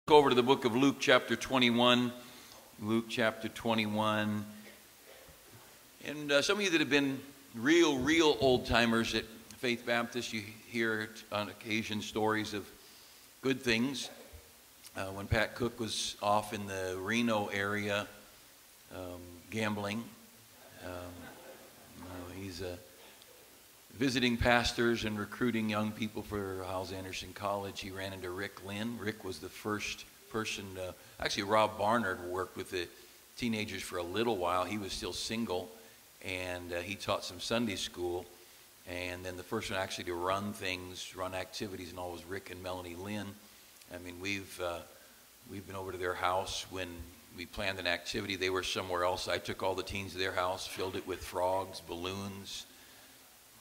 Go over to the book of Luke chapter 21. Luke chapter 21. And some of you that have been real old-timers at Faith Baptist, you hear on occasion stories of good things. When Pat Cook was off in the Reno area gambling, he's visiting pastors and recruiting young people for Hyles Anderson College. He ran into Rick Lynn. Rick was the first person, actually Rob Barnard worked with the teenagers for a little while. He was still single, and he taught some Sunday school. And then the first one actually to run things, run activities and all was Rick and Melanie Lynn. I mean, we've been over to their house when we planned an activity. They were somewhere else. I took all the teens to their house, filled it with frogs, balloons,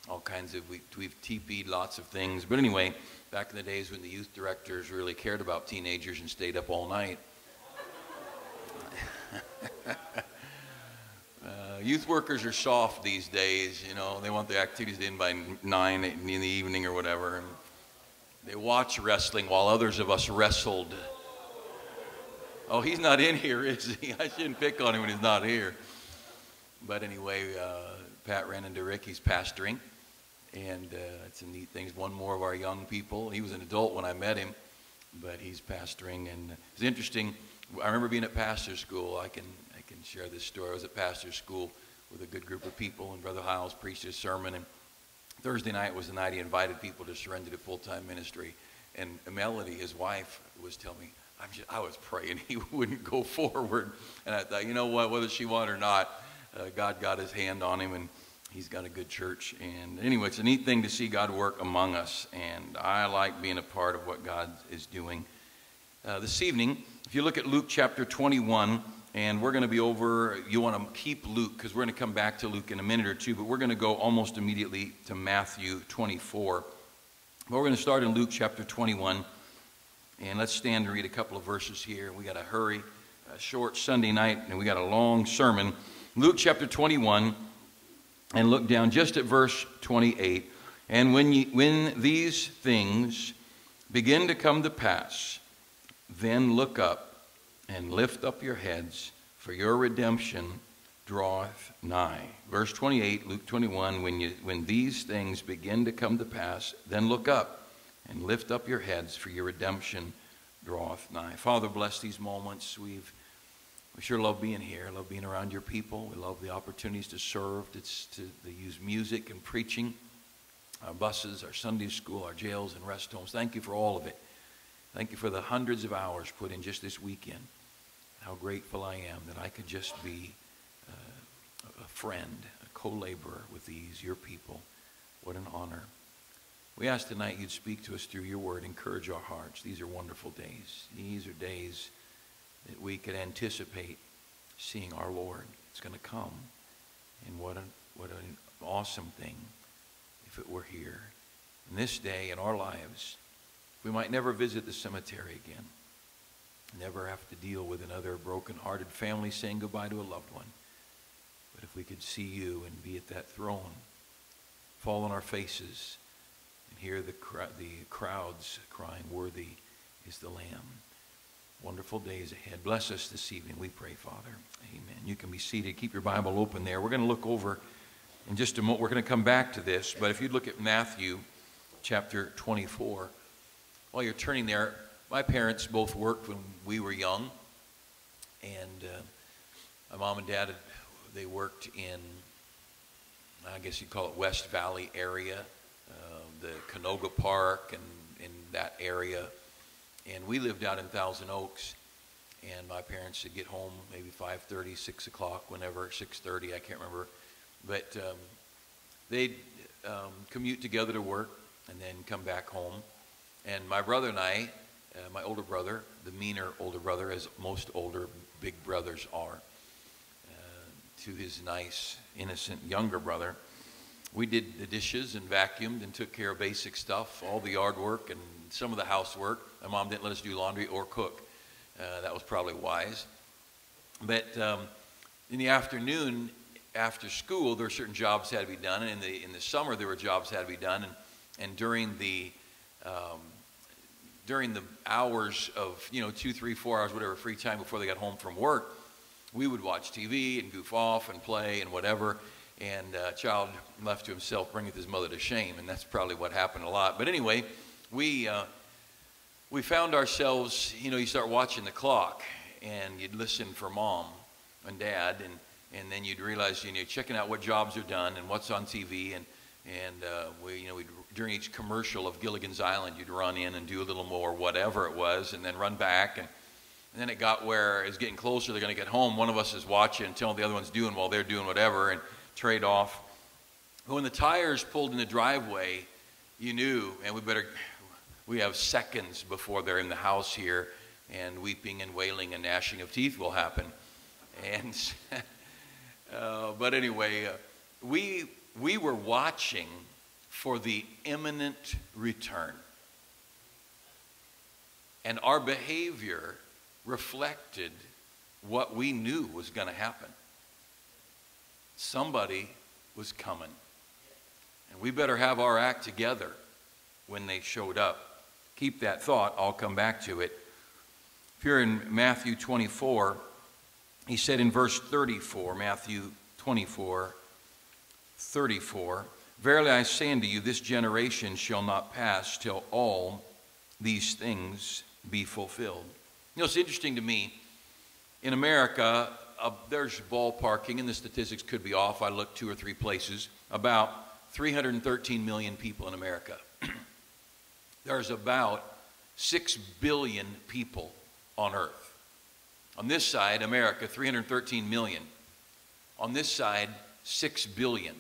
all kinds of, we've TP'd lots of things. But anyway, back in the days when the youth directors really cared about teenagers and stayed up all night. Youth workers are soft these days, you know. They want the activities in by 9 in the evening or whatever. And they watch wrestling while others of us wrestled. Oh, he's not in here, is he? I shouldn't pick on him when he's not here. But anyway, Pat ran into Rick. He's pastoring. And it's a neat thing. He's one more of our young people. He was an adult when I met him, but he's pastoring. And it's interesting. I remember being at pastor school. I can share this story. I was at pastor school with a good group of people, and Brother Hyles preached his sermon. And Thursday night was the night he invited people to surrender to full-time ministry. And Melody, his wife, was telling me, I was praying he wouldn't go forward. And I thought, you know what, whether she wanted or not, God got his hand on him, and he's got a good church. And anyway, it's a neat thing to see God work among us, and I like being a part of what God is doing. This evening, if you look at Luke chapter 21, and we're going to be over, you want to keep Luke, because we're going to come back to Luke in a minute or two, but we're going to go almost immediately to Matthew 24. But we're going to start in Luke chapter 21, and let's stand and read a couple of verses here. We got to hurry. A short Sunday night, and we got a long sermon. Luke chapter 21, and look down just at verse 28. And when these things begin to come to pass, then look up and lift up your heads, for your redemption draweth nigh. Verse 28, Luke 21, when these things begin to come to pass, then look up and lift up your heads, for your redemption draweth nigh. Father, bless these moments. We sure love being here, love being around your people. We love the opportunities to serve, to use music and preaching, our buses, our Sunday school, our jails and rest homes. Thank you for all of it. Thank you for the hundreds of hours put in just this weekend. How grateful I am that I could just be a friend, a co-laborer with these, your people. What an honor. We ask tonight you'd speak to us through your word, encourage our hearts. These are wonderful days. These are days that we could anticipate seeing our Lord. It's going to come. And what an awesome thing if it were here. In this day in our lives, we might never visit the cemetery again. Never have to deal with another broken-hearted family saying goodbye to a loved one. But if we could see you and be at that throne, fall on our faces, and hear the crowds crying, "Worthy is the Lamb." Wonderful days ahead. Bless us this evening, we pray, Father. Amen. You can be seated. Keep your Bible open there. We're going to look over in just a moment. We're going to come back to this. But if you look at Matthew chapter 24, while you're turning there, my parents both worked when we were young. And my mom and dad, they worked in, I guess you'd call it West Valley area, the Canoga Park and in that area. And we lived out in Thousand Oaks, and my parents would get home maybe 5:30, 6 o'clock, whenever, 6:30, I can't remember. But they'd commute together to work and then come back home. And my brother and I, my older brother, the meaner older brother, as most older big brothers are, to his nice, innocent younger brother, we did the dishes and vacuumed and took care of basic stuff, all the yard work and some of the housework. My mom didn't let us do laundry or cook. That was probably wise. But in the afternoon, after school, there were certain jobs that had to be done. And in the summer, there were jobs that had to be done. And during the during the hours of, 2, 3, 4 hours, whatever, free time before they got home from work, we would watch TV and goof off and play and whatever. And a child left to himself bringeth his mother to shame. And that's probably what happened a lot. But anyway, we found ourselves, you start watching the clock and you'd listen for mom and dad. And then you'd realize, you're checking out what jobs are done and what's on TV. And we'd, during each commercial of Gilligan's Island, you'd run in and do a little more whatever it was and then run back. And then it got where it's getting closer, they're going to get home. One of us is watching and telling the other one's doing while they're doing whatever and trade off. But when the tires pulled in the driveway, you knew, and we have seconds before they're in the house here, and weeping and wailing and gnashing of teeth will happen. And but anyway, we were watching for the imminent return. And our behavior reflected what we knew was going to happen. Somebody was coming. And we better have our act together when they showed up. Keep that thought. I'll come back to it. If you're in Matthew 24, he said in verse 34, Matthew 24, 34, verily I say unto you, this generation shall not pass till all these things be fulfilled. It's interesting to me, in America, there's ballparking, and the statistics could be off. I looked 2 or 3 places, about 313 million people in America. There's about 6 billion people on earth. On this side, America, 313 million. On this side, 6 billion.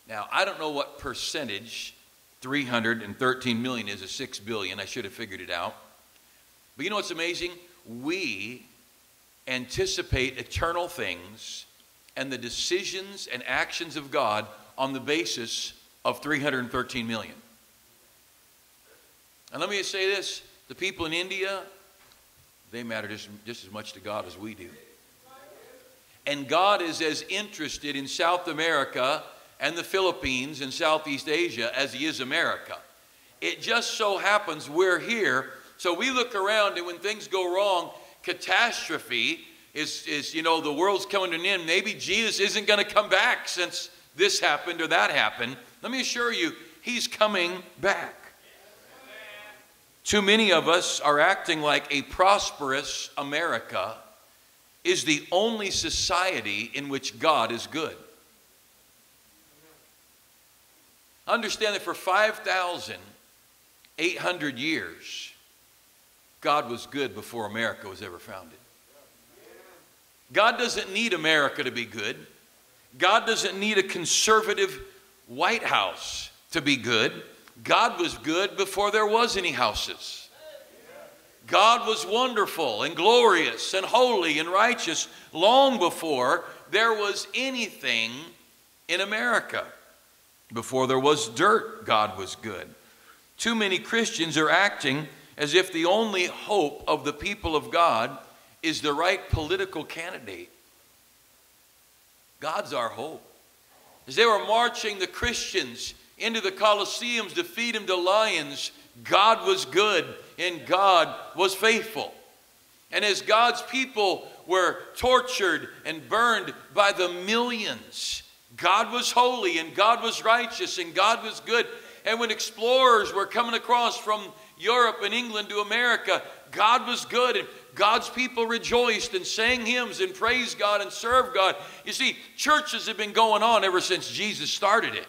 Now, I don't know what percentage 313 million is of 6 billion. I should have figured it out. But you know what's amazing? We anticipate eternal things and the decisions and actions of God on the basis of 313 million. And let me say this, the people in India, they matter just as much to God as we do. And God is as interested in South America and the Philippines and Southeast Asia as he is America. It just so happens we're here, so we look around, and when things go wrong, catastrophe is the world's coming to an end. Maybe Jesus isn't going to come back since this happened or that happened. Let me assure you, he's coming back. Too many of us are acting like a prosperous America is the only society in which God is good. Understand that for 5,800 years, God was good before America was ever founded. God doesn't need America to be good. God doesn't need a conservative White House to be good. God was good before there was any houses. God was wonderful and glorious and holy and righteous long before there was anything in America. Before there was dirt, God was good. Too many Christians are acting as if the only hope of the people of God is the right political candidate. God's our hope. As they were marching the Christians into the Colosseums to feed them to lions, God was good and God was faithful. And as God's people were tortured and burned by the millions, God was holy and God was righteous and God was good. And when explorers were coming across from Europe and England to America, God was good and God's people rejoiced and sang hymns and praised God and served God. You see, churches have been going on ever since Jesus started it.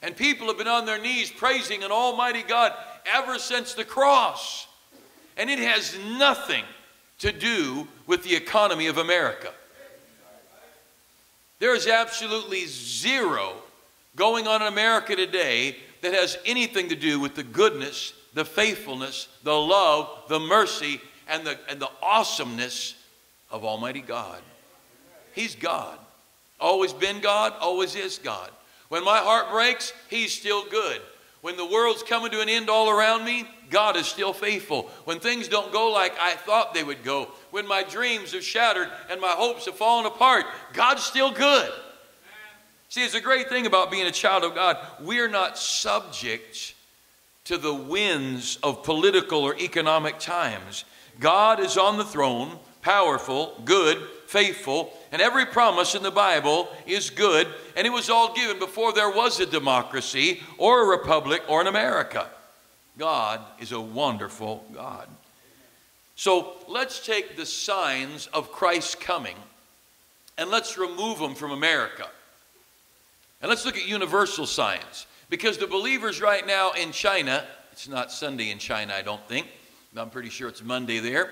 And people have been on their knees praising an almighty God ever since the cross. And it has nothing to do with the economy of America. There is absolutely zero going on in America today that has anything to do with the goodness, the faithfulness, the love, the mercy, and the awesomeness of Almighty God. He's God. Always been God, always is God. When my heart breaks, he's still good. When the world's coming to an end all around me, God is still faithful. When things don't go like I thought they would go, when my dreams are shattered and my hopes have fallen apart, God's still good. See, it's a great thing about being a child of God. We're not subject to the winds of political or economic times. God is on the throne, powerful, good, faithful, and every promise in the Bible is good, and it was all given before there was a democracy or a republic or an America. God is a wonderful God. So let's take the signs of Christ's coming and let's remove them from America. And let's look at universal signs. Because the believers right now in China, it's not Sunday in China, I don't think. I'm pretty sure it's Monday there.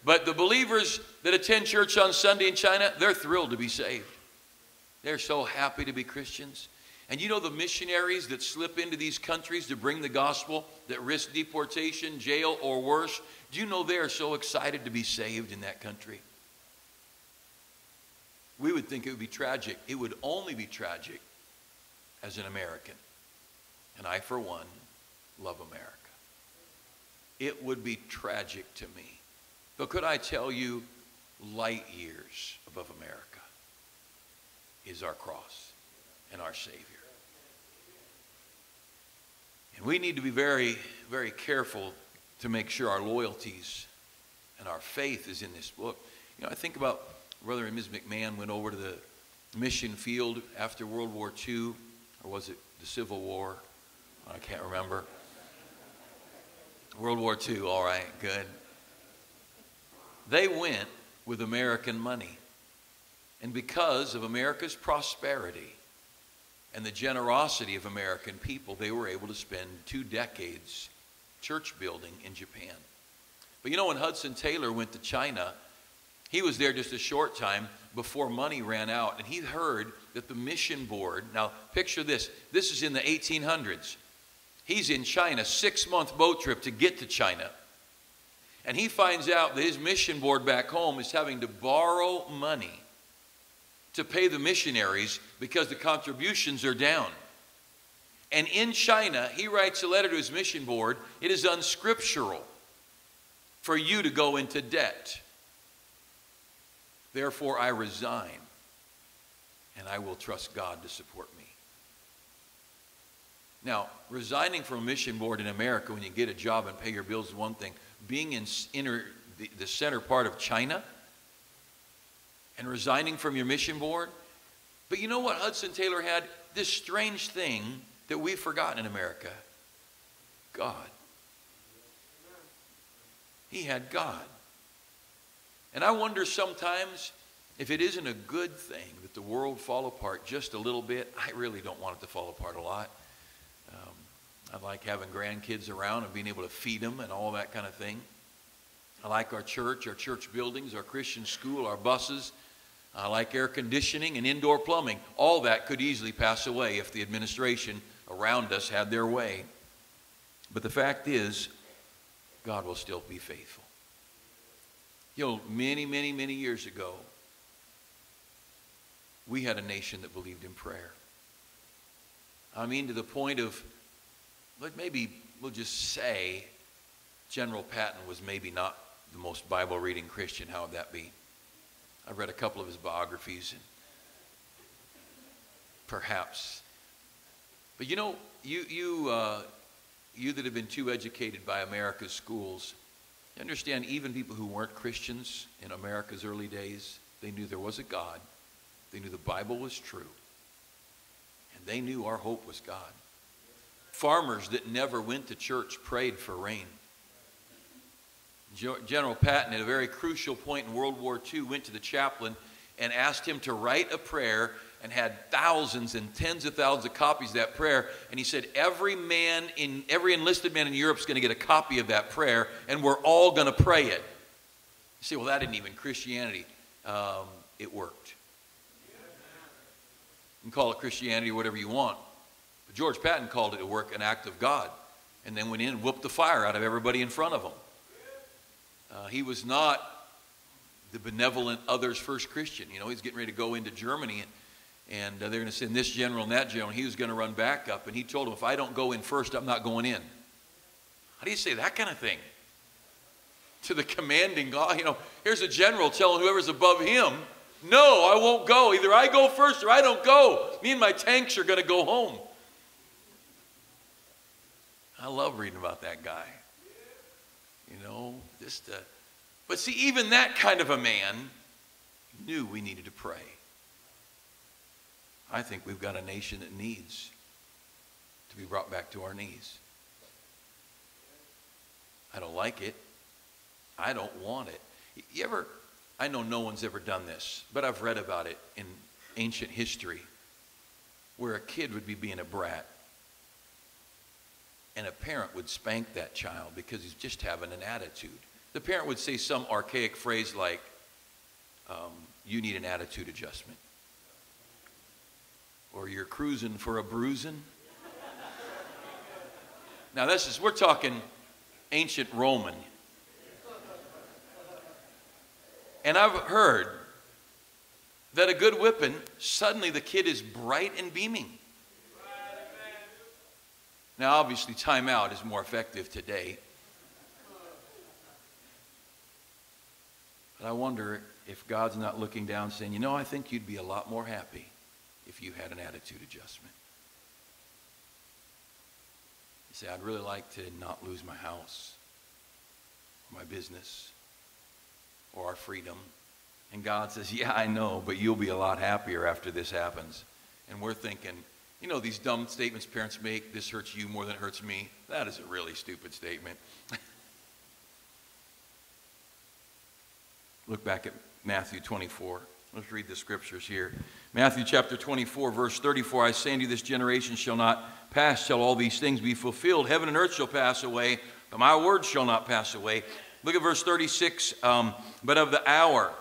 But the believers that attend church on Sunday in China, they're thrilled to be saved. They're so happy to be Christians. And you know the missionaries that slip into these countries to bring the gospel, that risk deportation, jail, or worse, do you know they are so excited to be saved in that country? We would think it would be tragic. It would only be tragic as an American. And I, for one, love America. It would be tragic to me. But could I tell you, light years above America is our cross and our Savior. And we need to be very, very careful to make sure our loyalties and our faith is in this book. You know, I think about Brother and Ms. McMahon went over to the mission field after World War II, or was it the Civil War? I can't remember. World War II, all right, good. They went with American money. And because of America's prosperity and the generosity of American people, they were able to spend 2 decades church building in Japan. But you know, when Hudson Taylor went to China, he was there just a short time before money ran out. And he heard that the mission board, now picture this, this is in the 1800s. He's in China, 6-month boat trip to get to China. And he finds out that his mission board back home is having to borrow money to pay the missionaries because the contributions are down. And in China, he writes a letter to his mission board. It is unscriptural for you to go into debt. Therefore, I resign, and I will trust God to support me. Now, resigning from a mission board in America when you get a job and pay your bills is one thing. Being in the center part of China and resigning from your mission board. But you know what Hudson Taylor had? This strange thing that we've forgotten in America. God. He had God. And I wonder sometimes if it isn't a good thing that the world fall apart just a little bit. I really don't want it to fall apart a lot. I like having grandkids around and being able to feed them and all that kind of thing. I like our church buildings, our Christian school, our buses. I like air conditioning and indoor plumbing. All that could easily pass away if the administration around us had their way. But the fact is, God will still be faithful. You know, many, many, many years ago, we had a nation that believed in prayer. I mean, to the point of, maybe we'll just say General Patton was maybe not the most Bible-reading Christian. How would that be? I've read a couple of his biographies, and perhaps. But you know, you that have been too educated by America's schools, you understand even people who weren't Christians in America's early days, they knew there was a God. They knew the Bible was true. And they knew our hope was God. Farmers that never went to church prayed for rain. General Patton, at a very crucial point in World War II, went to the chaplain and asked him to write a prayer, and had thousands and tens of thousands of copies of that prayer. And he said, every enlisted man in Europe is going to get a copy of that prayer, and we're all going to pray it. You say, well, that isn't even Christianity. It worked. You can call it Christianity or whatever you want. But George Patton called it a work, an act of God, and then went in and whooped the fire out of everybody in front of him. He was not the benevolent others first Christian. You know, he's getting ready to go into Germany, and they're going to send this general and that general, and he was going to run back up, and he told them, if I don't go in first, I'm not going in. How do you say that kind of thing to the commanding God? You know, here's a general telling whoever's above him, no, I won't go. Either I go first or I don't go. Me and my tanks are going to go home. I love reading about that guy. You know, but see, even that kind of a man knew we needed to pray. I think we've got a nation that needs to be brought back to our knees. I don't like it. I don't want it. I know no one's ever done this, but I've read about it in ancient history where a kid would be being a brat and a parent would spank that child because he's just having an attitude. The parent would say some archaic phrase like, you need an attitude adjustment. Or you're cruising for a bruising. Now we're talking ancient Roman. And I've heard that a good whipping, suddenly the kid is bright and beaming. Now, obviously, timeout is more effective today. But I wonder if God's not looking down saying, you know, I think you'd be a lot more happy if you had an attitude adjustment. You say, I'd really like to not lose my house, or my business, or our freedom. And God says, yeah, I know, but you'll be a lot happier after this happens. And we're thinking, you know, these dumb statements parents make, this hurts you more than it hurts me. That is a really stupid statement. Look back at Matthew 24. Let's read the scriptures here. Matthew chapter 24, verse 34, I say unto you, this generation shall not pass till all these things be fulfilled. Heaven and earth shall pass away, but my word shall not pass away. Look at verse 36, but of the hour,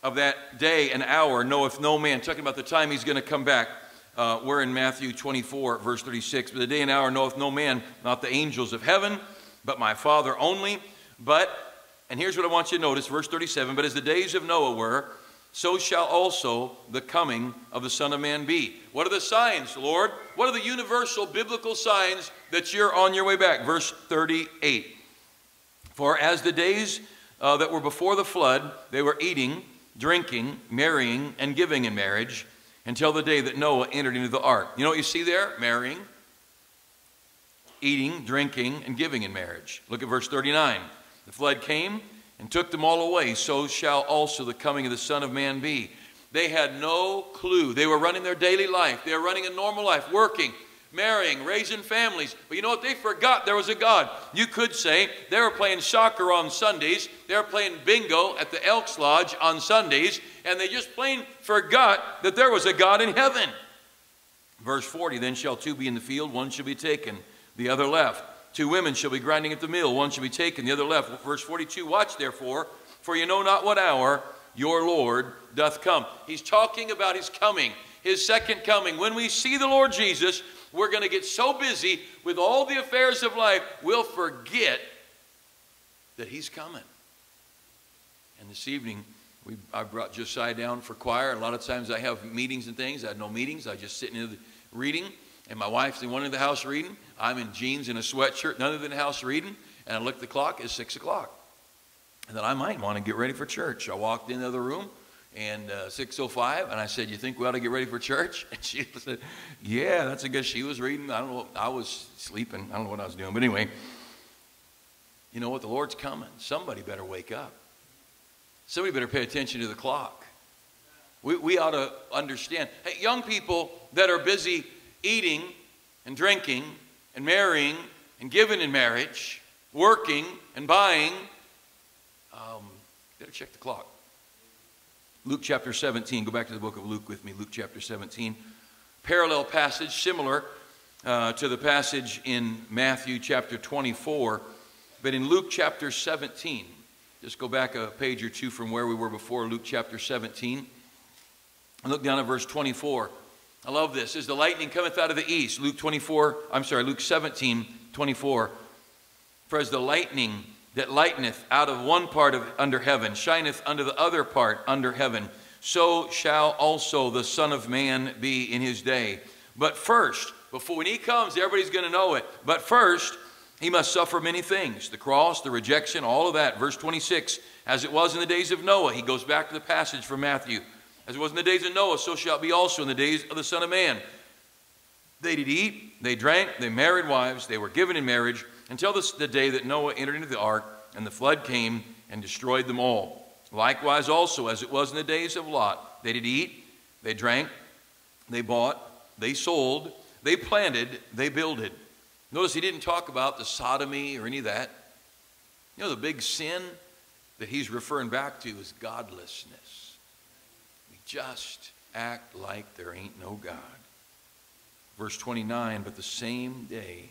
of that day and hour knoweth no man. Talking about the time he's going to come back. We're in Matthew 24, verse 36. But the day and hour knoweth no man, not the angels of heaven, but my Father only. But, and here's what I want you to notice, verse 37, but as the days of Noah were, so shall also the coming of the Son of Man be. What are the signs, Lord? What are the universal biblical signs that you're on your way back? Verse 38. For as the days that were before the flood, they were eating, drinking, marrying, and giving in marriage, until the day that Noah entered into the ark. You know what you see there? Marrying, eating, drinking, and giving in marriage. Look at verse 39. The flood came and took them all away. So shall also the coming of the Son of Man be. They had no clue. They were running their daily life. They were running a normal life, working, marrying, raising families. But you know what? They forgot there was a God. You could say they were playing soccer on Sundays. They were playing bingo at the Elks Lodge on Sundays. And they just plain forgot that there was a God in heaven. Verse 40, then shall two be in the field, one shall be taken, the other left. Two women shall be grinding at the mill, one shall be taken, the other left. Verse 42, watch therefore, for you know not what hour your Lord doth come. He's talking about his coming, his second coming. When we see the Lord Jesus, we're going to get so busy with all the affairs of life, we'll forget that he's coming. And this evening, I brought Josiah down for choir. A lot of times I have meetings and things. I had no meetings. I just sit in the reading. And my wife's in one of the house reading. I'm in jeans and a sweatshirt, none of in the house reading. And I look at the clock, it's 6 o'clock. And then I might want to get ready for church. I walked into the other room, and 6:05, and I said, you think we ought to get ready for church? And she said, yeah, that's a good. She was reading. I don't know. I was sleeping. I don't know what I was doing. But anyway, you know what? The Lord's coming. Somebody better wake up. Somebody better pay attention to the clock. We ought to understand. Hey, young people that are busy eating and drinking and marrying and giving in marriage, working and buying, better check the clock. Luke chapter 17. Go back to the book of Luke with me. Luke chapter 17. Parallel passage, similar to the passage in Matthew chapter 24. But in Luke chapter 17, just go back a page or two from where we were before, Luke chapter 17. And look down at verse 24. I love this. As the lightning cometh out of the east. Luke 17, 24. For as the lightning that lighteneth out of one part of under heaven shineth unto the other part under heaven, so shall also the Son of Man be in his day. But first, when he comes, everybody's going to know it. But first, he must suffer many things. The cross, the rejection, all of that. Verse 26, as it was in the days of Noah. He goes back to the passage from Matthew. As it was in the days of Noah, so shall it be also in the days of the Son of Man. They did eat, they drank, they married wives, they were given in marriage, until the day that Noah entered into the ark, and the flood came and destroyed them all. Likewise also, as it was in the days of Lot, they did eat, they drank, they bought, they sold, they planted, they builded. Notice he didn't talk about the sodomy or any of that. You know, the big sin that he's referring back to is godlessness. We just act like there ain't no God. Verse 29, but the same day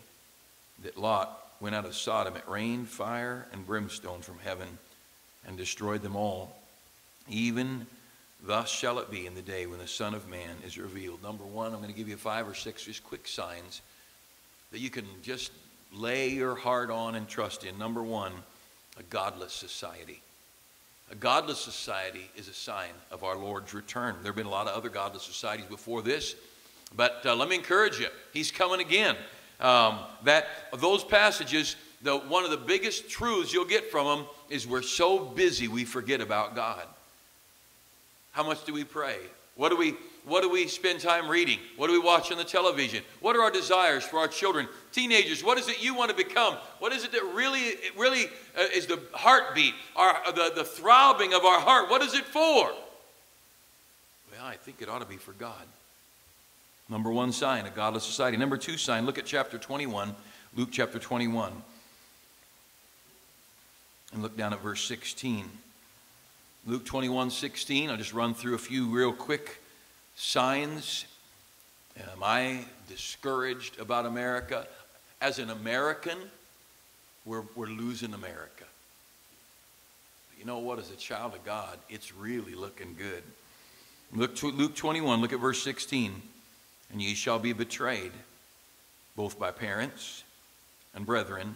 that Lot went out of Sodom, it rained fire and brimstone from heaven and destroyed them all. Even thus shall it be in the day when the Son of Man is revealed. Number one, I'm going to give you 5 or 6 just quick signs that you can just lay your heart on and trust in. Number one, a godless society. A godless society is a sign of our Lord's return. There have been a lot of other godless societies before this, but let me encourage you. He's coming again. Those passages, one of the biggest truths you'll get from them is we're so busy we forget about God. How much do we pray? What do we spend time reading? What do we watch on the television? What are our desires for our children? Teenagers, what is it you want to become? What is it that really is the heartbeat, the throbbing of our heart? What is it for? Well, I think it ought to be for God. Number one sign, a godless society. Number two sign, look at chapter 21, Luke chapter 21. And look down at verse 16. Luke 21:16. I'll just run through a few real quick signs. Am I discouraged about America? As an American, we're losing America. But you know what? As a child of God, it's really looking good. Luke 21, look at verse 16. And ye shall be betrayed, both by parents and brethren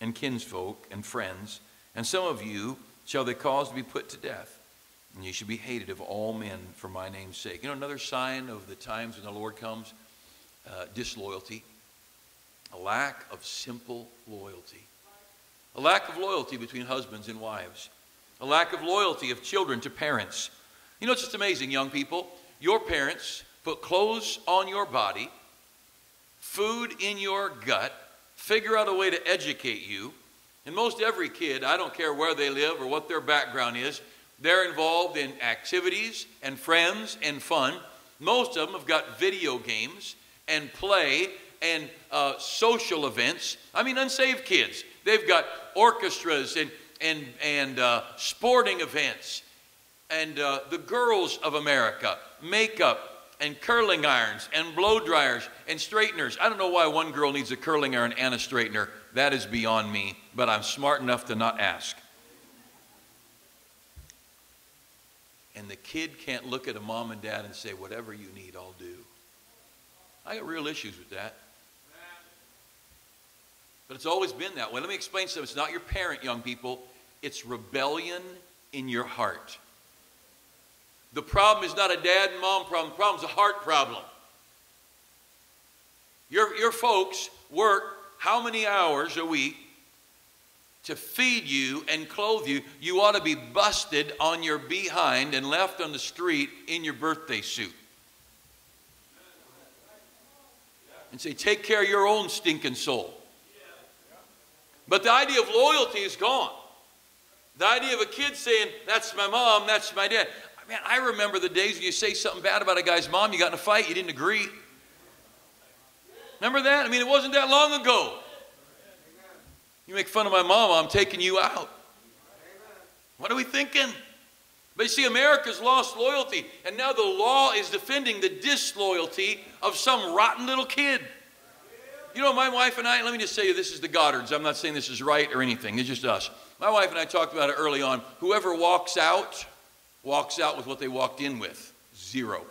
and kinsfolk and friends, and some of you shall they cause to be put to death, and ye shall be hated of all men for my name's sake. You know, another sign of the times when the Lord comes, disloyalty, a lack of simple loyalty, a lack of loyalty between husbands and wives, a lack of loyalty of children to parents. You know, it's just amazing, young people. Your parents put clothes on your body, food in your gut, figure out a way to educate you. And most every kid, I don't care where they live or what their background is, they're involved in activities and friends and fun. Most of them have got video games and play and social events. I mean, unsaved kids. They've got orchestras and sporting events. And the girls of America, makeup, and curling irons, and blow dryers, and straighteners. I don't know why one girl needs a curling iron and a straightener. That is beyond me, but I'm smart enough to not ask. And the kid can't look at a mom and dad and say, whatever you need, I'll do. I got real issues with that. But it's always been that way. Let me explain something. It's not your parent, young people. It's rebellion in your heart. The problem is not a dad and mom problem. The problem is a heart problem. Your folks work how many hours a week to feed you and clothe you? You ought to be busted on your behind and left on the street in your birthday suit. And say, take care of your own stinking soul. But the idea of loyalty is gone. The idea of a kid saying, that's my mom, that's my dad. Man, I remember the days when you say something bad about a guy's mom, you got in a fight, you didn't agree. Remember that? I mean, it wasn't that long ago. You make fun of my mom, I'm taking you out. What are we thinking? But you see, America's lost loyalty, and now the law is defending the disloyalty of some rotten little kid. You know, my wife and I, let me just say, this is the Goddards. I'm not saying this is right or anything. It's just us. My wife and I talked about it early on. Whoever walks out with what they walked in with. 0.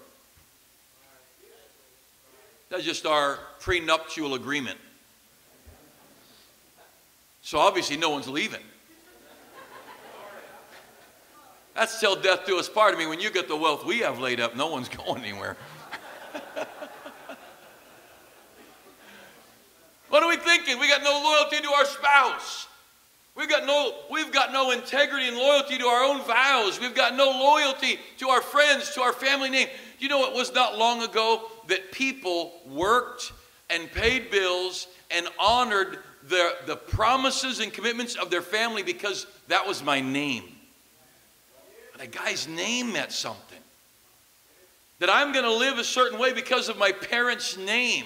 That's just our prenuptial agreement. So obviously no one's leaving. That's till death do us part. I mean, when you get the wealth we have laid up, no one's going anywhere. What are we thinking? We got no loyalty to our spouse. We've got no integrity and loyalty to our own vows. We've got no loyalty to our friends, to our family name. you know, it was not long ago that people worked and paid bills and honored the promises and commitments of their family because that was my name. But a guy's name meant something. That I'm going to live a certain way because of my parents' name.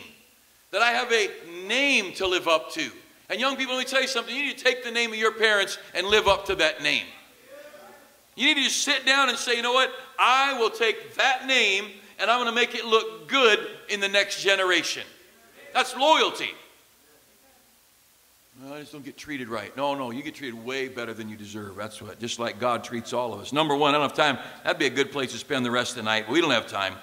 That I have a name to live up to. And young people, let me tell you something. You need to take the name of your parents and live up to that name. You need to just sit down and say, you know what? I will take that name and I'm going to make it look good in the next generation. That's loyalty. No, I just don't get treated right. No, you get treated way better than you deserve. That's what, just like God treats all of us. Number one, I don't have time. That'd be a good place to spend the rest of the night. But we don't have time.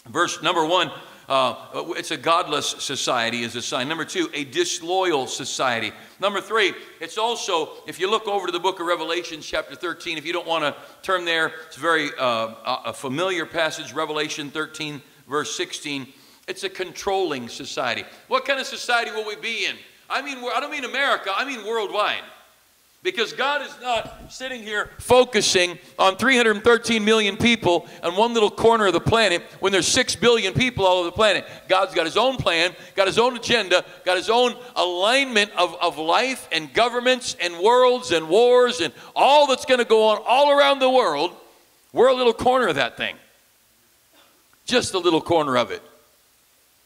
Verse number one, it's a godless society is a sign. Number two, a disloyal society. Number three, it's also, if you look over to the book of Revelation, chapter 13, if you don't want to turn there, it's a very a familiar passage, Revelation 13, verse 16. It's a controlling society. What kind of society will we be in? I don't mean America, I mean worldwide. Because God is not sitting here focusing on 313 million people on one little corner of the planet when there's 6 billion people all over the planet. God's got his own plan, got his own agenda, got his own alignment of life and governments and worlds and wars and all that's going to go on all around the world. We're a little corner of that thing. Just a little corner of it.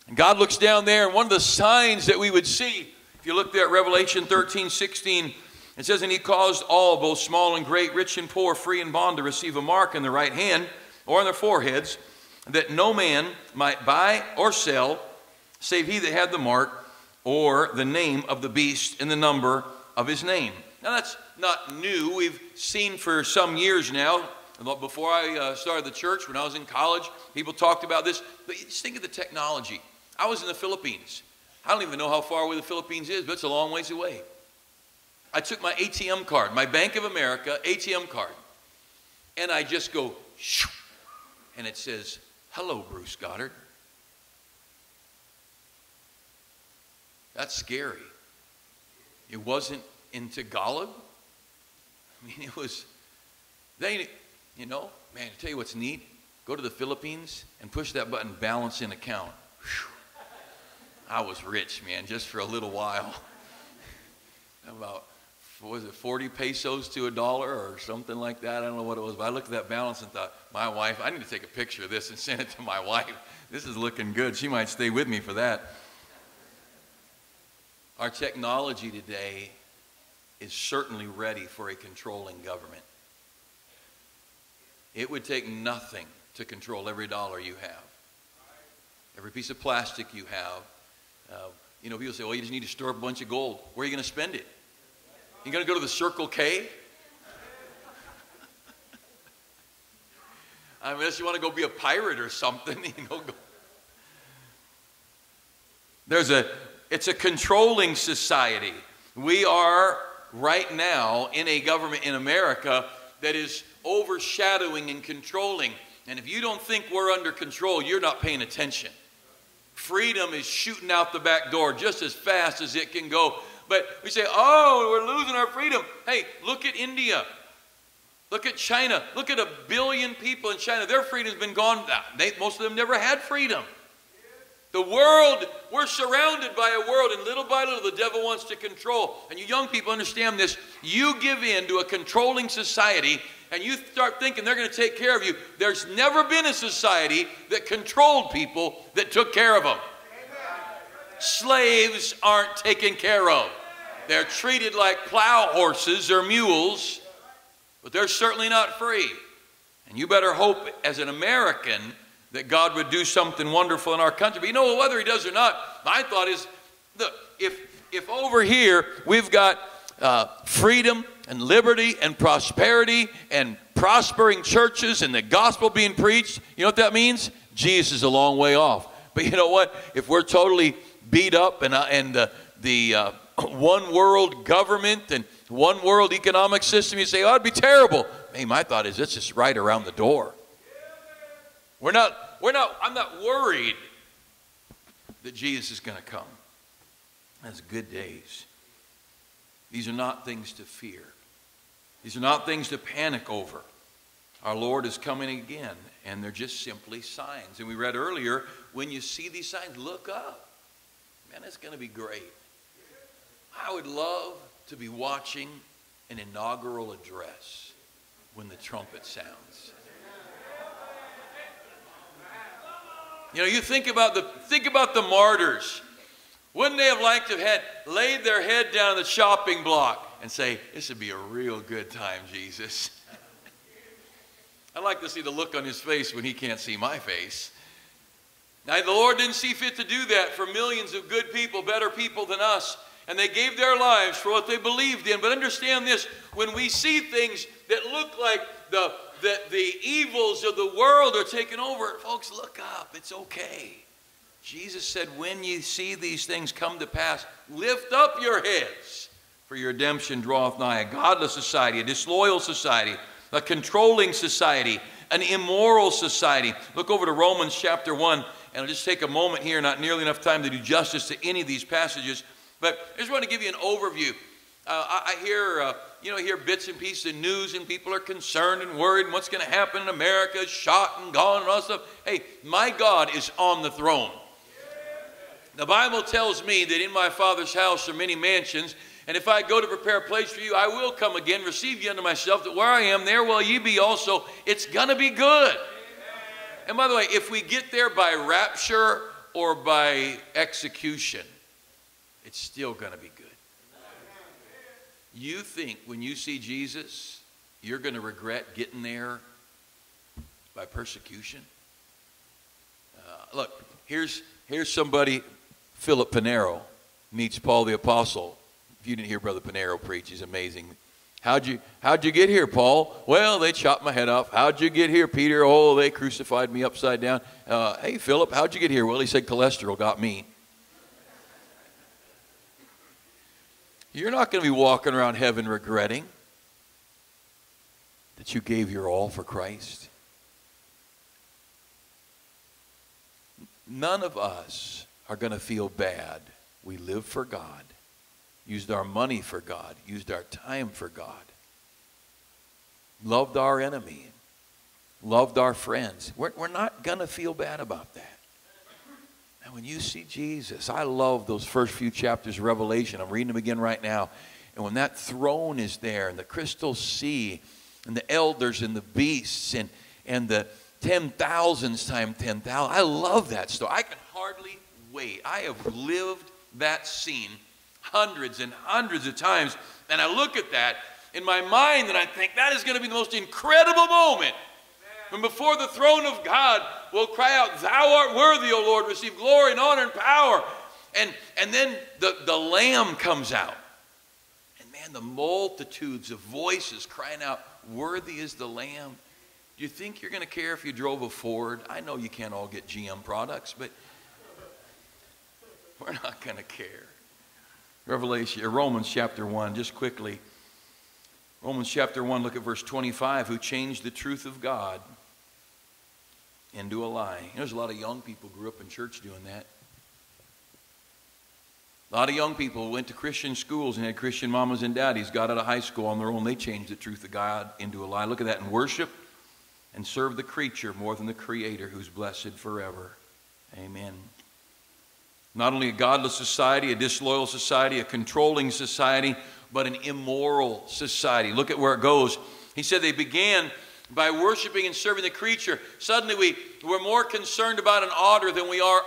And God looks down there, and one of the signs that we would see, if you look there at Revelation 13, 16, it says, and he caused all, both small and great, rich and poor, free and bond, to receive a mark in their right hand or on their foreheads, that no man might buy or sell, save he that had the mark or the name of the beast and the number of his name. Now that's not new. We've seen for some years now. Before I started the church, when I was in college, people talked about this. But just think of the technology. I was in the Philippines. I don't even know how far away the Philippines is, but it's a long ways away. I took my ATM card, my Bank of America ATM card, and I just go, shoo, and it says, hello, Bruce Goddard. That's scary. It wasn't in Tagalog. I mean, it was, you know, man, to tell you what's neat, go to the Philippines and push that button, balance in account. Whew. I was rich, man, just for a little while. About, what was it, 40 pesos to $1 or something like that? I don't know what it was, but I looked at that balance and thought, my wife, I need to take a picture of this and send it to my wife. This is looking good. She might stay with me for that. Our technology today is certainly ready for a controlling government. It would take nothing to control every dollar you have, every piece of plastic you have. You know, people say, well, you just need to store up a bunch of gold. Where are you going to spend it? You going to go to the Circle K? I mean, unless you want to go be a pirate or something, you know. It's a controlling society. We are right now in a government in America that is overshadowing and controlling. And if you don't think we're under control, you're not paying attention. Freedom is shooting out the back door just as fast as it can go. But we say, oh, we're losing our freedom. Hey, look at India. Look at China. Look at 1 billion people in China. Their freedom's been gone. Most of them never had freedom. The world, we're surrounded by a world, and little by little the devil wants to control. And you young people understand this. You give in to a controlling society, and you start thinking they're going to take care of you. There's never been a society that controlled people that took care of them. Slaves aren't taken care of. They're treated like plow horses or mules, but they're certainly not free. And you better hope as an American that God would do something wonderful in our country. But you know, whether he does or not, my thought is, look, if over here we've got freedom and liberty and prosperity and prospering churches and the gospel being preached, you know what that means? Jesus is a long way off. But you know what? If we're totally beat up and the one world government and one world economic system, you say, oh, it'd be terrible. Hey, my thought is it's just right around the door. I'm not worried that Jesus is going to come. That's good days. These are not things to fear. These are not things to panic over. Our Lord is coming again, and they're just simply signs. And we read earlier, when you see these signs, look up. Man, it's going to be great. I would love to be watching an inaugural address when the trumpet sounds. You know, you think about the martyrs. Wouldn't they have liked to have had laid their head down on the chopping block and say, this would be a real good time, Jesus? I'd like to see the look on his face when he can't see my face. Now, the Lord didn't see fit to do that for millions of good people, better people than us. And they gave their lives for what they believed in. But understand this, when we see things that look like the evils of the world are taking over, folks, look up. It's okay. Jesus said, when you see these things come to pass, lift up your heads, for your redemption draweth nigh. A godless society, a disloyal society, a controlling society, an immoral society. Look over to Romans chapter 1, and I'll just take a moment here, not nearly enough time to do justice to any of these passages, but I just want to give you an overview. I hear bits and pieces of news, and people are concerned and worried, and what's going to happen in America, shot and gone and all that stuff. Hey, my God is on the throne. The Bible tells me that in my Father's house are many mansions, and if I go to prepare a place for you, I will come again, receive you unto myself, that where I am, there will ye be also. It's going to be good. Amen. And by the way, if we get there by rapture or by execution, it's still going to be good. You think when you see Jesus, you're going to regret getting there by persecution? Look, here's somebody, Philip Pinero, meets Paul the Apostle. If you didn't hear Brother Pinero preach, he's amazing. How'd you get here, Paul? Well, they chopped my head off. How'd you get here, Peter? Oh, they crucified me upside down. Hey, Philip, how'd you get here? Well, he said cholesterol got me. You're not going to be walking around heaven regretting that you gave your all for Christ. None of us are going to feel bad. We lived for God, used our money for God, used our time for God, loved our enemy, loved our friends. We're not going to feel bad about that. And when you see Jesus, I love those first few chapters of Revelation. I'm reading them again right now. And when that throne is there, and the crystal sea, and the elders and the beasts, and the 10,000s times 10,000, I love that story. I can hardly wait. I have lived that scene hundreds and hundreds of times. And I look at that in my mind, and I think that is going to be the most incredible moment. When before the throne of God we'll cry out, thou art worthy, O Lord, receive glory and honor and power. And then the Lamb comes out. And man, the multitudes of voices crying out, worthy is the Lamb. Do you think you're going to care if you drove a Ford? I know you can't all get GM products, but we're not going to care. Romans chapter 1, just quickly. Romans chapter 1, look at verse 25, who changed the truth of God into a lie. You know, there's a lot of young people grew up in church doing that. A lot of young people went to Christian schools and had Christian mamas and daddies, got out of high school on their own. They changed the truth of God into a lie. Look at that, and worship and serve the creature more than the Creator, who's blessed forever. Amen. Not only a godless society, a disloyal society, a controlling society, but an immoral society. Look at where it goes. He said they began by worshiping and serving the creature. Suddenly we're more concerned about an otter than we are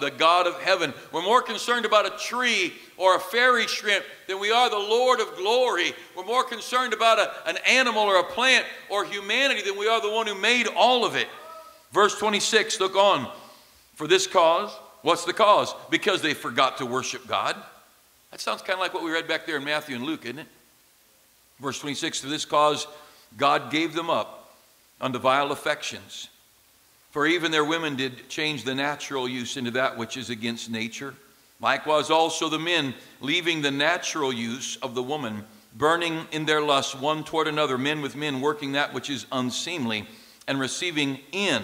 the God of heaven. We're more concerned about a tree or a fairy shrimp than we are the Lord of glory. We're more concerned about an animal or a plant or humanity than we are the one who made all of it. Verse 26, look on. For this cause, what's the cause? Because they forgot to worship God. That sounds kind of like what we read back there in Matthew and Luke, isn't it? Verse 26, for this cause God gave them up unto vile affections. For even their women did change the natural use into that which is against nature. Likewise also the men, leaving the natural use of the woman, burning in their lust one toward another, men with men, working that which is unseemly, and receiving in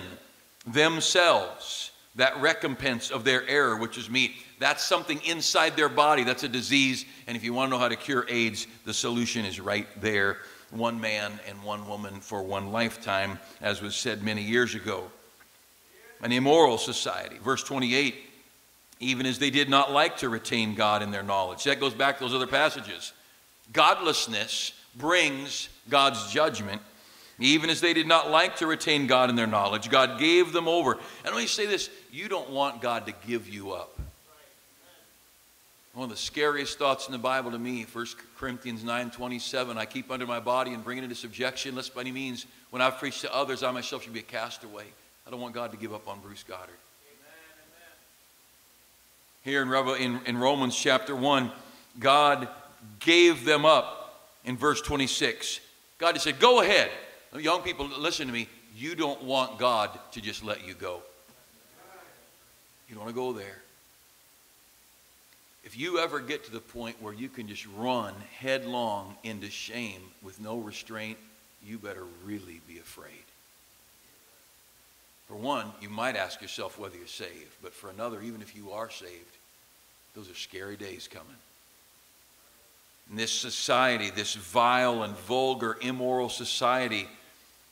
themselves that recompense of their error, which is meat. That's something inside their body. That's a disease. And if you want to know how to cure AIDS, the solution is right there. one man and one woman for one lifetime, as was said many years ago. An immoral society. Verse 28, even as they did not like to retain God in their knowledge. That goes back to those other passages. Godlessness brings God's judgment. Even as they did not like to retain God in their knowledge, God gave them over. And let me say this, you don't want God to give you up. One of the scariest thoughts in the Bible to me, 1 Corinthians 9:27, I keep under my body and bring it into subjection, lest by any means, when I've preached to others, I myself should be a castaway. I don't want God to give up on Bruce Goddard. Here in Romans chapter 1, God gave them up in verse 26. God just said, go ahead. Young people, listen to me. You don't want God to just let you go. You don't want to go there. If you ever get to the point where you can just run headlong into shame with no restraint, you better really be afraid. For one, you might ask yourself whether you're saved. But for another, even if you are saved, those are scary days coming. In this society, this vile and vulgar, immoral society,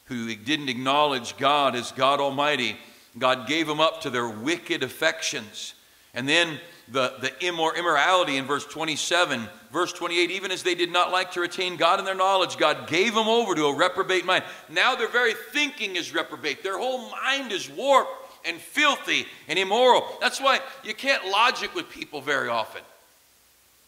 who didn't acknowledge God as God Almighty, God gave them up to their wicked affections. And then the immorality in verse 27, verse 28, even as they did not like to retain God in their knowledge, God gave them over to a reprobate mind. Now their very thinking is reprobate. Their whole mind is warped and filthy and immoral. That's why you can't logic with people very often.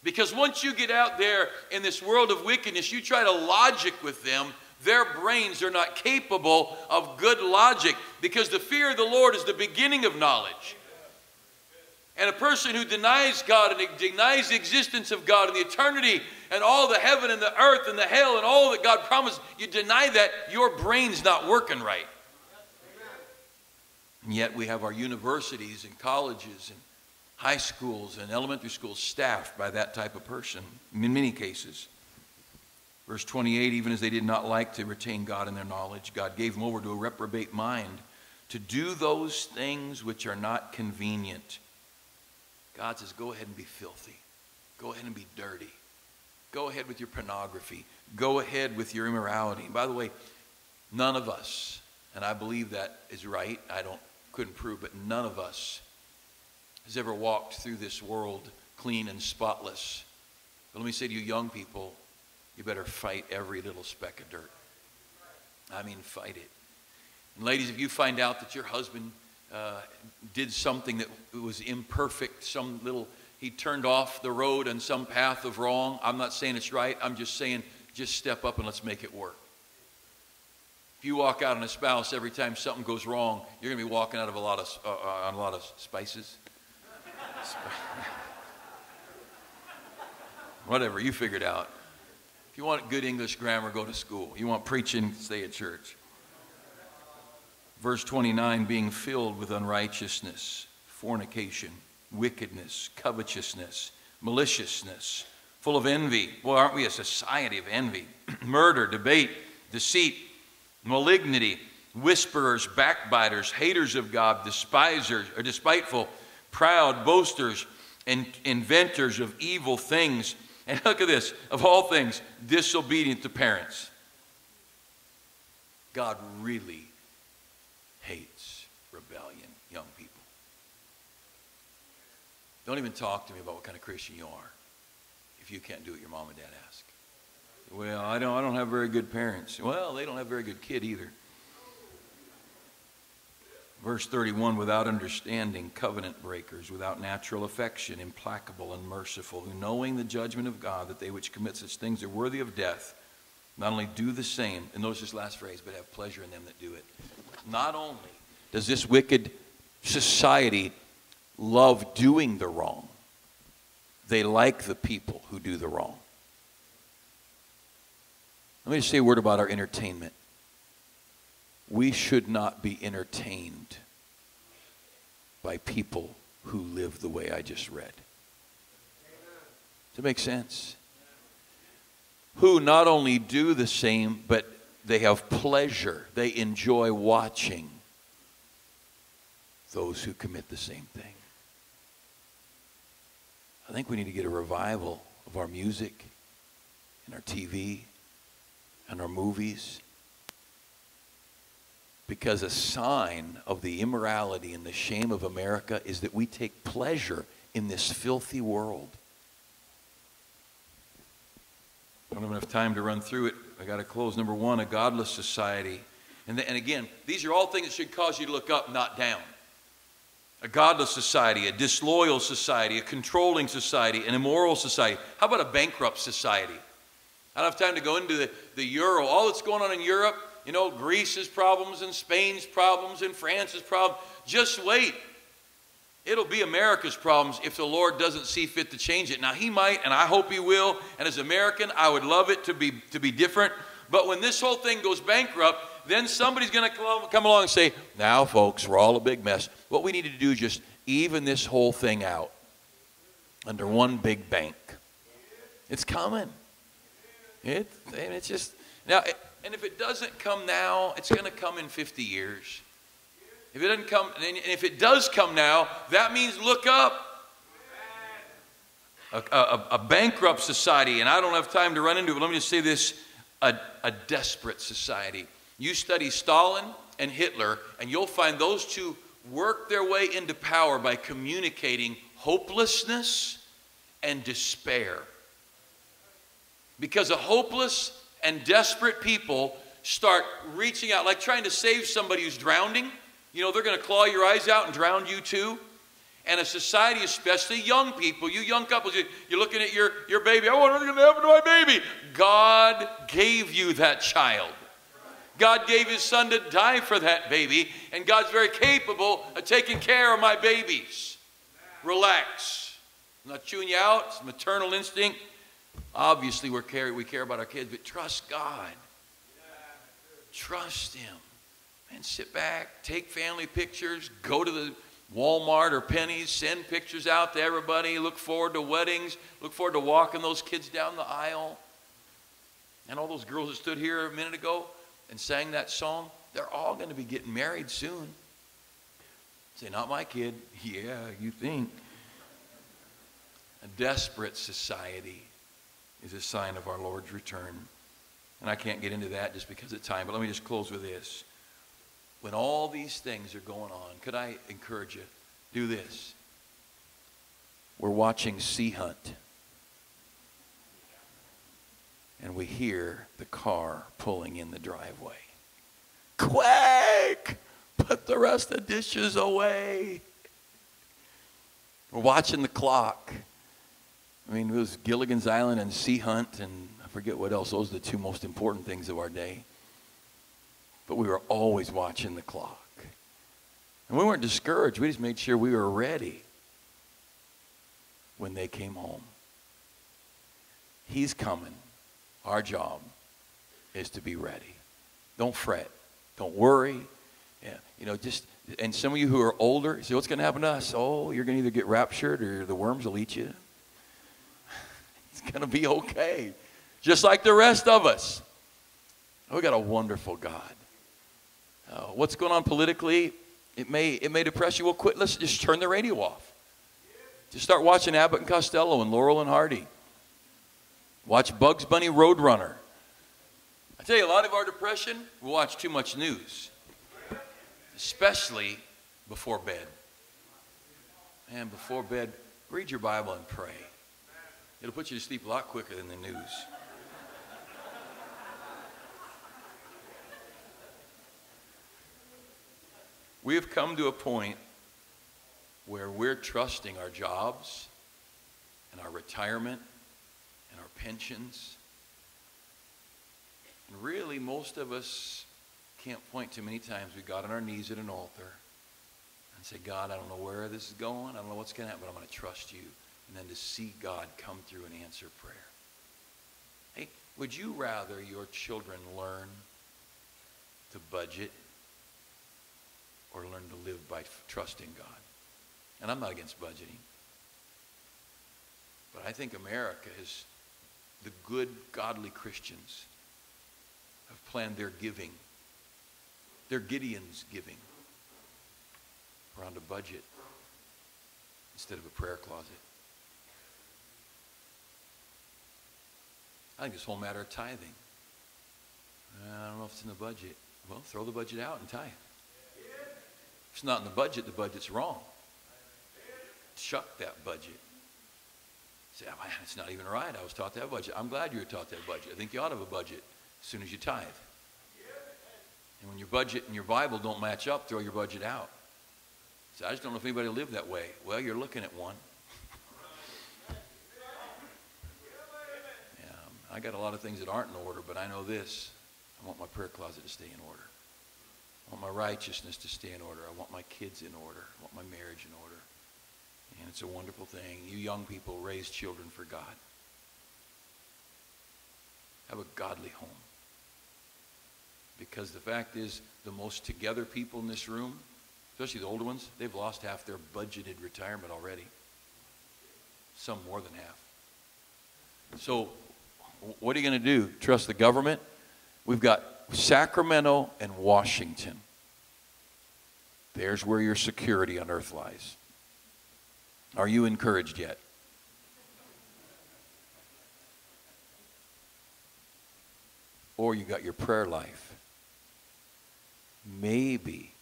Because once you get out there in this world of wickedness, you try to logic with them, their brains are not capable of good logic, because the fear of the Lord is the beginning of knowledge. And a person who denies God and denies the existence of God and the eternity and all the heaven and the earth and the hell and all that God promised, you deny that, your brain's not working right. And yet we have our universities and colleges and high schools and elementary schools staffed by that type of person in many cases. Verse 28, even as they did not like to retain God in their knowledge, God gave them over to a reprobate mind to do those things which are not convenient. God says, go ahead and be filthy. Go ahead and be dirty. Go ahead with your pornography. Go ahead with your immorality. And by the way, none of us, and I believe that is right, couldn't prove, but none of us has ever walked through this world clean and spotless. But let me say to you young people, you better fight every little speck of dirt. I mean, fight it. And ladies, if you find out that your husband did something that was imperfect, he turned off the road on some path of wrong, I'm not saying it's right, I'm just saying, just step up and let's make it work. If you walk out on a spouse every time something goes wrong, you're going to be walking out of on a lot of spices. Whatever, you figure it out. If you want good English grammar, go to school. You want preaching, stay at church. Verse 29, being filled with unrighteousness, fornication, wickedness, covetousness, maliciousness, full of envy. Well, aren't we a society of envy? Murder, debate, deceit, malignity, whisperers, backbiters, haters of God, despisers, or despiteful, proud, boasters, and inventors of evil things. And look at this, of all things, disobedient to parents. God really hates rebellion, young people. Don't even talk to me about what kind of Christian you are if you can't do what your mom and dad ask. Well, I don't have very good parents. Well, they don't have a very good kid either. Verse 31, without understanding, covenant breakers, without natural affection, implacable, unmerciful, who knowing the judgment of God, that they which commit such things are worthy of death, not only do the same, and notice this last phrase, but have pleasure in them that do it. Not only does this wicked society love doing the wrong, they like the people who do the wrong. Let me just say a word about our entertainment. We should not be entertained by people who live the way I just read. Does it make sense? Who not only do the same, but they have pleasure. They enjoy watching those who commit the same thing. I think we need to get a revival of our music and our TV and our movies. Because a sign of the immorality and the shame of America is that we take pleasure in this filthy world. I don't have enough time to run through it. I got to close. Number one, a godless society. And again, these are all things that should cause you to look up, not down. A godless society, a disloyal society, a controlling society, an immoral society. How about a bankrupt society? I don't have time to go into the euro, all that's going on in Europe. You know, Greece's problems and Spain's problems and France's problems. Just wait. It'll be America's problems if the Lord doesn't see fit to change it. Now, he might, and I hope he will. And as American, I would love it to be different. But when this whole thing goes bankrupt, then somebody's going to come along and say, now, folks, we're all a big mess. What we need to do is just even this whole thing out under one big bank. It's coming. It's just, now, and if it doesn't come now, it's going to come in 50 years. If it doesn't come, and if it does come now, that means look up. A bankrupt society, and I don't have time to run into it, but let me just say this, a desperate society. You study Stalin and Hitler, and you'll find those two work their way into power by communicating hopelessness and despair. Because a hopeless and desperate people start reaching out, like trying to save somebody who's drowning. You know, they're going to claw your eyes out and drown you too. And a society, especially young people, you young couples, you're looking at your baby. Oh, what's going to happen to my baby? God gave you that child. God gave his son to die for that baby. And God's very capable of taking care of my babies. Relax. I'm not chewing you out. It's maternal instinct. Obviously, we care about our kids, but trust God. Trust him. And sit back, take family pictures, go to the Walmart or Penny's, send pictures out to everybody, look forward to weddings, look forward to walking those kids down the aisle. And all those girls that stood here a minute ago and sang that song, they're all going to be getting married soon. Say, not my kid. Yeah, you think. A desperate society is a sign of our Lord's return. And I can't get into that just because of time, but let me just close with this. When all these things are going on, could I encourage you, do this. We're watching Sea Hunt. And we hear the car pulling in the driveway. Quick! Put the rest of the dishes away. We're watching the clock. I mean, it was Gilligan's Island and Sea Hunt, and I forget what else. Those are the two most important things of our day. But we were always watching the clock. And we weren't discouraged. We just made sure we were ready when they came home. He's coming. Our job is to be ready. Don't fret. Don't worry. Yeah, you know, and some of you who are older, say, what's going to happen to us? Oh, you're going to either get raptured or the worms will eat you. It's going to be okay. Just like the rest of us. We got a wonderful God. What's going on politically, it may depress you. Well, quit. Let's just turn the radio off. Just start watching Abbott and Costello and Laurel and Hardy. Watch Bugs Bunny Roadrunner. I tell you, a lot of our depression, we watch too much news. Especially before bed. And before bed, read your Bible and pray. It'll put you to sleep a lot quicker than the news. We have come to a point where we're trusting our jobs and our retirement and our pensions. And really, most of us can't point to many times we got on our knees at an altar and say, God, I don't know where this is going. I don't know what's going to happen, but I'm going to trust you. And then to see God come through and answer prayer. Hey, would you rather your children learn to budget or learn to live by trusting God? And I'm not against budgeting. But I think America is, the good, godly Christians have planned their giving, their Gideon's giving, around a budget instead of a prayer closet. I think this whole matter of tithing. I don't know if it's in the budget. Well, throw the budget out and tithe. If it's not in the budget's wrong. Chuck that budget. Say, oh, man, it's not even right. I was taught that budget. I'm glad you were taught that budget. I think you ought to have a budget as soon as you tithe. And when your budget and your Bible don't match up, throw your budget out. So I just don't know if anybody lived that way. Well, you're looking at one. I got a lot of things that aren't in order, but I know this. I want my prayer closet to stay in order. I want my righteousness to stay in order. I want my kids in order. I want my marriage in order. And it's a wonderful thing. You young people, raise children for God. Have a godly home. Because the fact is, the most together people in this room, especially the older ones, they've lost half their budgeted retirement already. Some more than half. So, what are you going to do? Trust the government? We've got Sacramento and Washington. There's where your security on earth lies. Are you encouraged yet? Or you got your prayer life. Maybe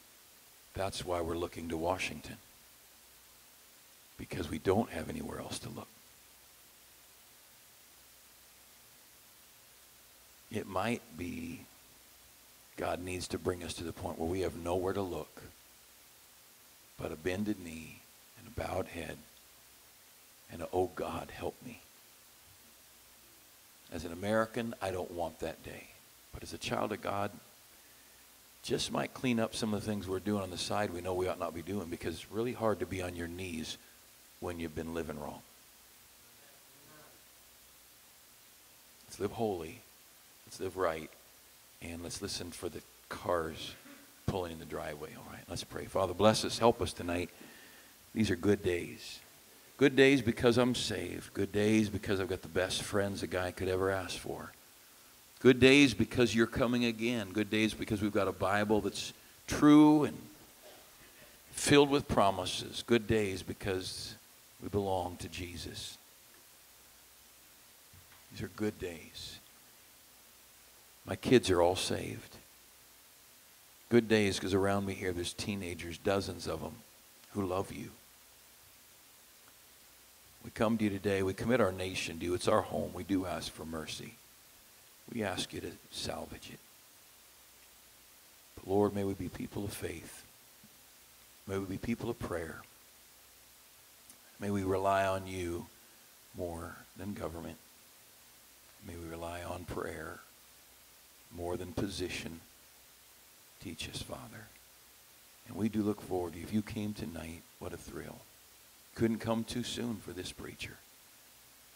that's why we're looking to Washington. Because we don't have anywhere else to look. It might be God needs to bring us to the point where we have nowhere to look but a bended knee and a bowed head and a, oh God, help me. As an American, I don't want that day. But as a child of God, just might clean up some of the things we're doing on the side we know we ought not be doing, because it's really hard to be on your knees when you've been living wrong. Let's live holy. Let's live right, and let's listen for the cars pulling in the driveway. All right, let's pray. Father, bless us. Help us tonight. These are good days. Good days because I'm saved. Good days because I've got the best friends a guy could ever ask for. Good days because you're coming again. Good days because we've got a Bible that's true and filled with promises. Good days because we belong to Jesus. These are good days. My kids are all saved. Good days because around me here there's teenagers, dozens of them, who love you. We come to you today. We commit our nation to you. It's our home. We do ask for mercy. We ask you to salvage it. But Lord, may we be people of faith. May we be people of prayer. May we rely on you more than government. May we rely on prayer more than position. Teach us, Father. And we do look forward to you. If you came tonight, what a thrill. Couldn't come too soon for this preacher.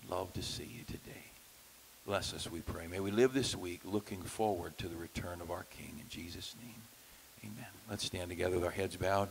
Love to see you today. Bless us, we pray. May we live this week looking forward to the return of our King. In Jesus' name, amen. Let's stand together with our heads bowed.